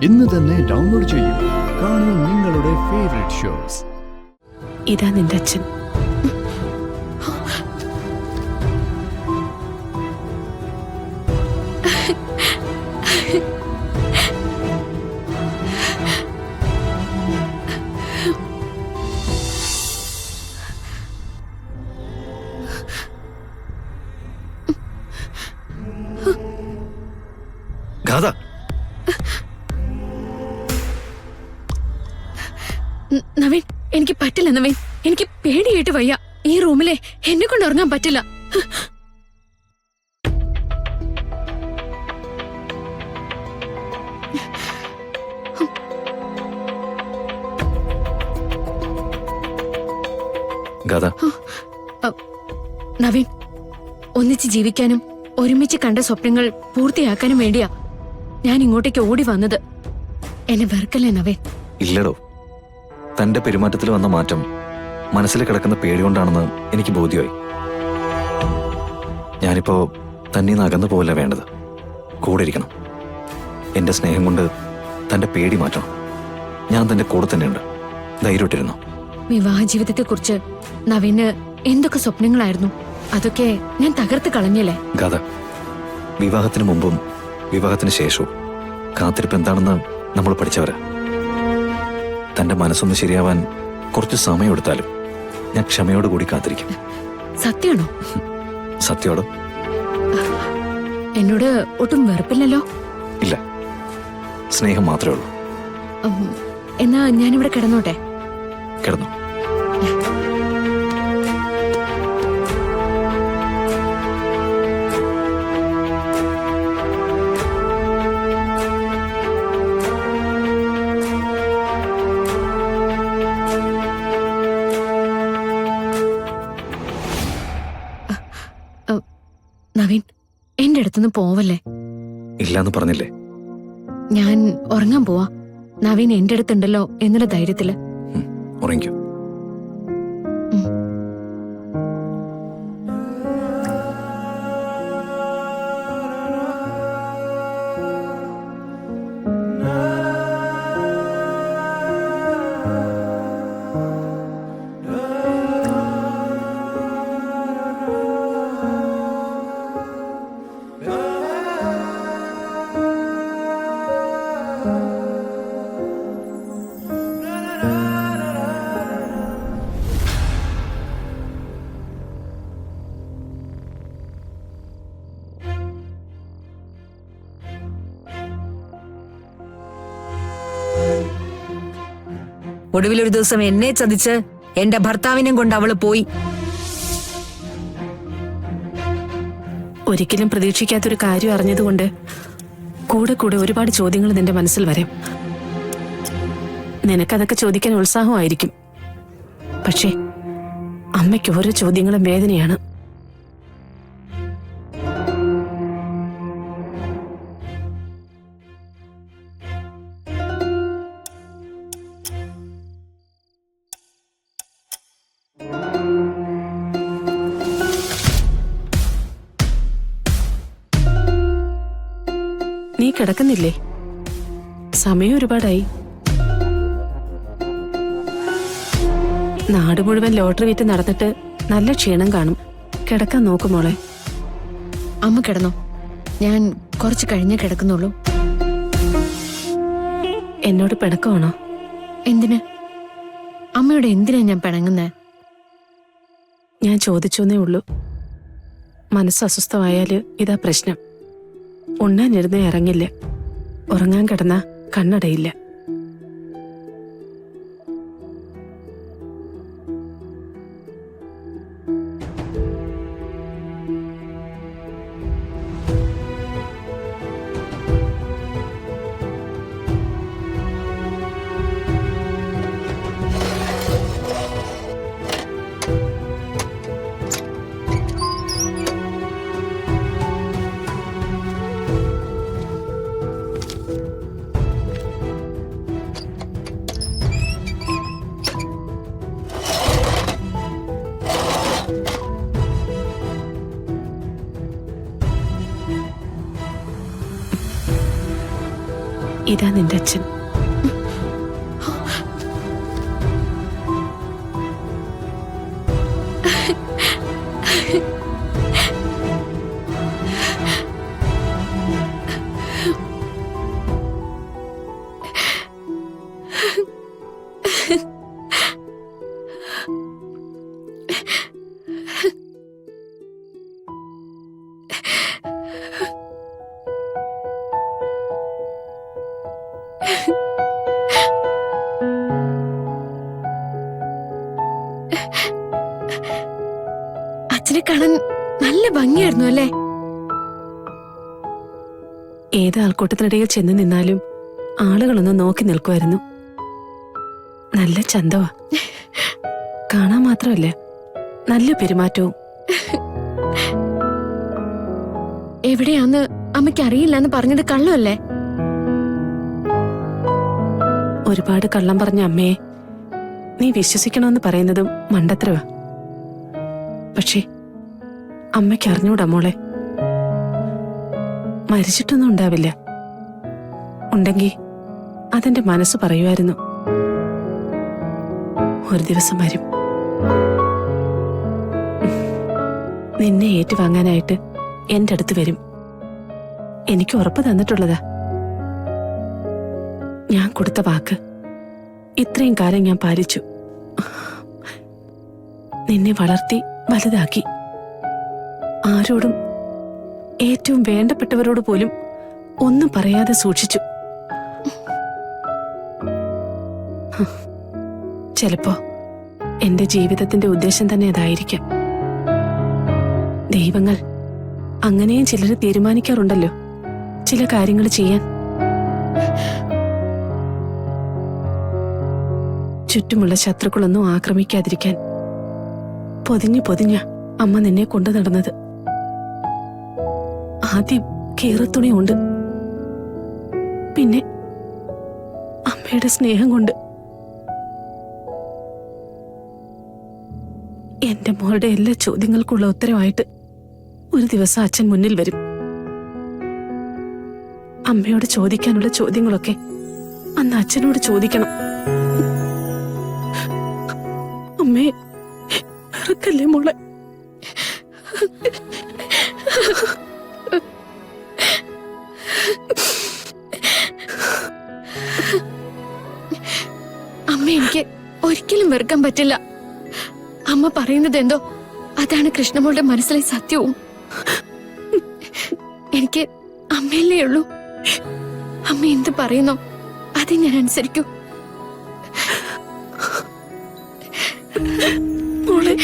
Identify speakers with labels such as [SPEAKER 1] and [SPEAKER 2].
[SPEAKER 1] ഇന്ന് തന്നെ ഡൗൺലോഡ് ചെയ്യൂ. കാണൂ നിങ്ങളുടെ ഫേവറേറ്റ് ഷോസ്.
[SPEAKER 2] ഇതാ നിന്റെ അച്ഛൻ. നവീൻ, എനിക്ക് പറ്റില്ല നവീൻ. എനിക്ക് പേടിയായിട്ട് വയ്യ. ഈ റൂമിലെ എന്നെ കൊണ്ട് ഉറങ്ങാൻ പറ്റില്ല. നവീൻ, ഒന്നിച്ച് ജീവിക്കാനും ഒരുമിച്ച് കണ്ട സ്വപ്നങ്ങൾ പൂർത്തിയാക്കാനും വേണ്ടിയാ ഞാൻ ഇങ്ങോട്ടേക്ക് ഓടി വന്നത്. എന്നെ വെറുക്കല്ലേ നവീൻ?
[SPEAKER 3] ഇല്ലടോ, തന്റെ പെരുമാറ്റത്തിൽ വന്ന മാറ്റം മനസ്സിൽ കിടക്കുന്ന പേടി കൊണ്ടാണെന്ന് എനിക്ക് ബോധ്യമായി. ഞാനിപ്പോ തന്നെ അകന്നു പോവല്ല വേണ്ടത്, കൂടെ ഇരിക്കണം. എന്റെ സ്നേഹം കൊണ്ട് തന്റെ പേടി മാറ്റണം. ഞാൻ തന്റെ കൂടെ തന്നെയുണ്ട്, ധൈര്യമായിട്ടിരുന്നു.
[SPEAKER 2] വിവാഹ ജീവിതത്തെ കുറിച്ച് നവീന് എന്തൊക്കെ സ്വപ്നങ്ങളായിരുന്നു, അതൊക്കെ ഞാൻ തകർത്ത് കളഞ്ഞല്ലേ.
[SPEAKER 3] ഗാഥ, വിവാഹത്തിന് മുമ്പും വിവാഹത്തിന് ശേഷവും കാത്തിരിപ്പ് എന്താണെന്ന് നമ്മൾ പഠിച്ചവരാ. തന്റെ മനസ്സൊന്ന് ശരിയാവാൻ കുറച്ച് സമയമെടുത്താലും ഞാൻ ക്ഷമയോടുകൂടി കാത്തിരിക്കും.
[SPEAKER 2] സത്യമാണോ?
[SPEAKER 3] സത്യോടോ?
[SPEAKER 2] എന്നോട് ഒട്ടും വെറുപ്പില്ലല്ലോ?
[SPEAKER 3] ഇല്ല, സ്നേഹം മാത്രമേ ഉള്ളൂ.
[SPEAKER 2] എന്നാ ഞാനിവിടെ കിടന്നോട്ടെ?
[SPEAKER 3] കിടന്നു.
[SPEAKER 2] നവീൻ, എന്റെ അടുത്തുനിന്ന് പോവല്ലേ?
[SPEAKER 3] ഇല്ലാന്ന് പറഞ്ഞില്ലേ?
[SPEAKER 2] ഞാൻ ഉറങ്ങാൻ പോവാ. നവീൻ എന്റെ അടുത്തുണ്ടല്ലോ എന്നുള്ള ധൈര്യത്തില്.
[SPEAKER 3] ഉറങ്ങിക്കോ.
[SPEAKER 4] ഒടുവിലൊരു ദിവസം എന്നെ ചതിച്ച് എന്റെ ഭർത്താവിനെയും കൊണ്ട് അവള് പോയി.
[SPEAKER 2] ഒരിക്കലും പ്രതീക്ഷിക്കാത്തൊരു കാര്യം അറിഞ്ഞതുകൊണ്ട് കൂടെ കൂടെ ഒരുപാട് ചോദ്യങ്ങൾ നിന്റെ മനസ്സിൽ വരാം. നിനക്കതൊക്കെ ചോദിക്കാൻ ഉത്സാഹമായിരിക്കും. പക്ഷേ അമ്മയ്ക്ക് ഓരോ ചോദ്യങ്ങളും വേദനയാണ്. നീ കിടക്കുന്നില്ലേ? സമയം ഒരുപാടായി. നാട് മുഴുവൻ ലോട്ടറി വിറ്റ് നടന്നിട്ട് നല്ല ക്ഷീണം കാണും. കിടക്കാൻ നോക്കുമോളെ. അമ്മ കിടന്നോ? ഞാൻ കുറച്ച് കഴിഞ്ഞേ കിടക്കുന്നുള്ളൂ. എന്നോട് പിണക്കമാണോ? എന്തിന്? അമ്മയോട് എന്തിനാ ഞാൻ പിണങ്ങുന്നേ? ഞാൻ ചോദിച്ചോന്നേ ഉള്ളൂ. മനസ്സ് അസ്വസ്ഥമായാല് ഇതാ പ്രശ്നം. ഉണ്ണാനിരുന്ന് ഇറങ്ങില്ല, ഉറങ്ങാൻ കിടന്ന കണ്ണടയില്ല.
[SPEAKER 5] ഇതാ നിന്റെ അച്ഛൻ.
[SPEAKER 2] അച്ഛനെ കാണാൻ നല്ല ഭംഗിയായിരുന്നു അല്ലേ?
[SPEAKER 5] ഏത് ആൾക്കൂട്ടത്തിനിടയിൽ ചെന്ന് നിന്നാലും ആളുകളൊന്ന് നോക്കി നിൽക്കുമായിരുന്നു. നല്ല ചന്തവാ. കാണാൻ മാത്രമല്ല, നല്ല പെരുമാറ്റവും.
[SPEAKER 2] എവിടെയാന്ന് അമ്മയ്ക്ക് അറിയില്ലെന്ന് പറഞ്ഞത് കള്ളമല്ലേ?
[SPEAKER 5] ഒരുപാട് കള്ളം പറഞ്ഞ അമ്മയെ നീ വിശ്വസിക്കണമെന്ന് പറയുന്നതും മണ്ടത്തരവാ. പക്ഷേ അമ്മയ്ക്ക് അറിഞ്ഞൂടാ മോളെ. മരിച്ചിട്ടൊന്നും ഉണ്ടാവില്ല. ഉണ്ടെങ്കിൽ അതെന്റെ മനസ്സ് പറയുമായിരുന്നു. ഒരു ദിവസം വരും. നിന്നെ ഏറ്റുവാങ്ങാനായിട്ട് എന്റെ അടുത്ത് വരും. എനിക്ക് ഉറപ്പ് തന്നിട്ടുള്ളതാ. ഞാൻ കൊടുത്ത വാക്ക് ഇത്രയും കാലം ഞാൻ പാലിച്ചു. നിന്നെ വളർത്തി വലുതാക്കി. ആരോടും, ഏറ്റവും വേണ്ടപ്പെട്ടവരോട് പോലും ഒന്നും പറയാതെ സൂക്ഷിച്ചു. ചിലപ്പോ എന്റെ ജീവിതത്തിന്റെ ഉദ്ദേശം തന്നെ അതായിരിക്കാം. ദൈവങ്ങൾ അങ്ങനെയും ചിലര് തീരുമാനിക്കാറുണ്ടല്ലോ ചില കാര്യങ്ങൾ ചെയ്യാൻ. ചുറ്റുമുള്ള ശത്രുക്കളൊന്നും ആക്രമിക്കാതിരിക്കാൻ പൊതിഞ്ഞ അമ്മ നിന്നെ കൊണ്ടു നടന്നത്. ആദ്യം കീറത്തുണി ഉണ്ട്, പിന്നെ അമ്മയുടെ സ്നേഹം കൊണ്ട്. എന്റെ മോളുടെ എല്ലാ ചോദ്യങ്ങൾക്കുള്ള ഉത്തരവായിട്ട് ഒരു ദിവസം അച്ഛൻ മുന്നിൽ വരും. അമ്മയോട് ചോദിക്കാനുള്ള ചോദ്യങ്ങളൊക്കെ അന്ന് അച്ഛനോട് ചോദിക്കണം. അമ്മേ, ഇറക്കല്ലേ മോളെ.
[SPEAKER 2] അമ്മ എനിക്ക് ഒരിക്കലും വെറുക്കാൻ പറ്റില്ല. അമ്മ പറയുന്നത് എന്തോ അതാണ് കൃഷ്ണമോളുടെ മനസ്സിലെ സത്യവും. എനിക്ക് അമ്മയല്ലേ ഉള്ളൂ. അമ്മ എന്ത് പറയുന്നോ അത് ഞാൻ അനുസരിക്കൂ.
[SPEAKER 5] മോളെ